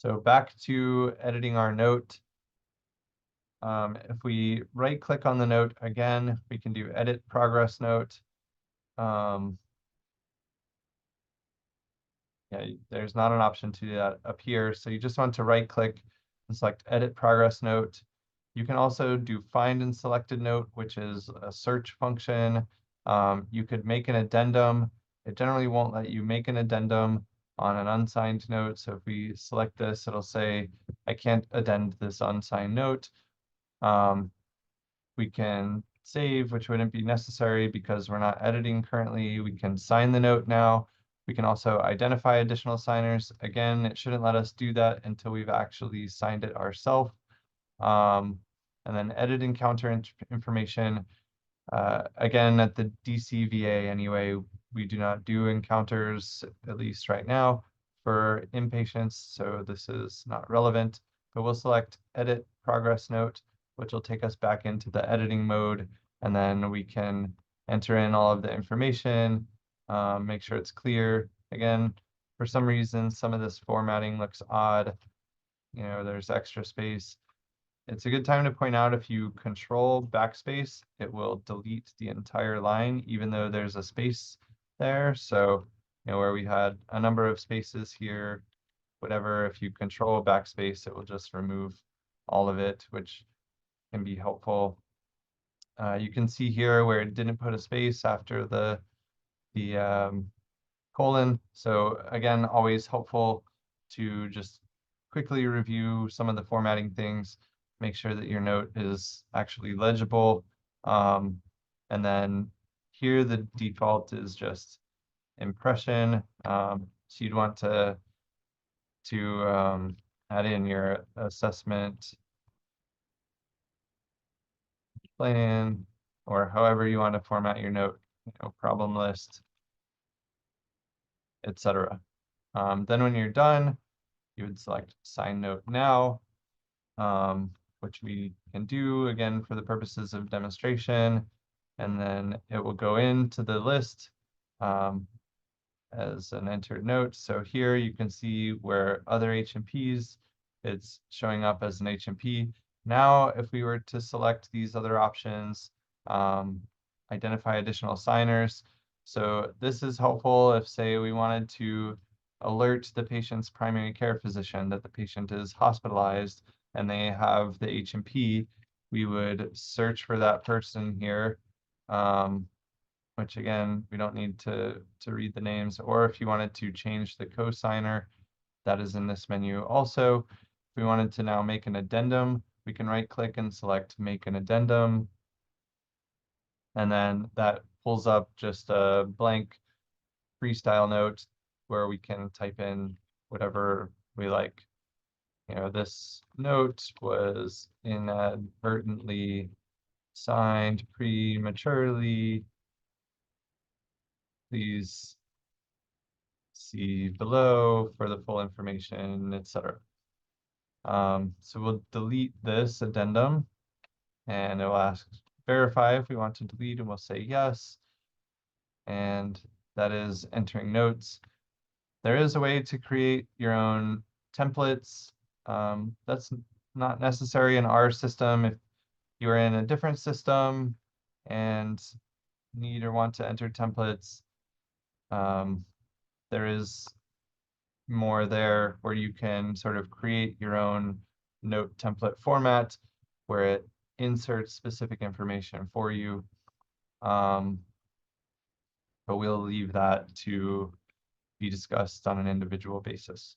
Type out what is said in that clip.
So back to editing our note. If we right click on the note again, we can do edit progress note. Yeah, there's not an option to do that up here. So you just want to right click and select edit progress note. You can also do find and selected note, which is a search function. You could make an addendum. It generally won't let you make an addendum on an unsigned note. So if we select this, it'll say, I can't addend this unsigned note. We can save, which wouldn't be necessary because we're not editing currently. We can sign the note now. We can also identify additional signers. Again, it shouldn't let us do that until we've actually signed it ourselves. And then edit encounter information. Again, at the DCVA anyway, we do not do encounters, at least right now, for inpatients, so this is not relevant. But we'll select edit progress note, which will take us back into the editing mode, and then we can enter in all of the information, make sure it's clear. Again, for some reason, some of this formatting looks odd. There's extra space. It's a good time to point out if you control backspace, it will delete the entire line, even though there's a space there. So, where we had a number of spaces here, whatever, if you control backspace, it will just remove all of it, which can be helpful. You can see here where it didn't put a space after the colon. So again, always helpful to just quickly review some of the formatting things, make sure that your note is actually legible. And then here the default is just impression. So you'd want to add in your assessment plan, or however you want to format your note, problem list, etc. Then when you're done, you would select sign note now, which we can do again for the purposes of demonstration. And then it will go into the list as an entered note. So here you can see where other HMPs, it's showing up as an HMP. Now, if we were to select these other options, identify additional signers. So this is helpful if, say, we wanted to alert the patient's primary care physician that the patient is hospitalized and they have the HMP, we would search for that person here, which again, we don't need to read the names. Or if you wanted to change the cosigner, that is in this menu also. If we wanted to now make an addendum, we can right click and select make an addendum. And then that pulls up just a blank freestyle note where we can type in whatever we like. This note was inadvertently signed prematurely. Please see below for the full information, etc. So we'll delete this addendum and it will ask verify if we want to delete, and we'll say yes. And that is entering notes. There is a way to create your own templates. That's not necessary in our system. If you are in a different system and need or want to enter templates, there is more there where you can sort of create your own note template format where it inserts specific information for you. But we'll leave that to be discussed on an individual basis.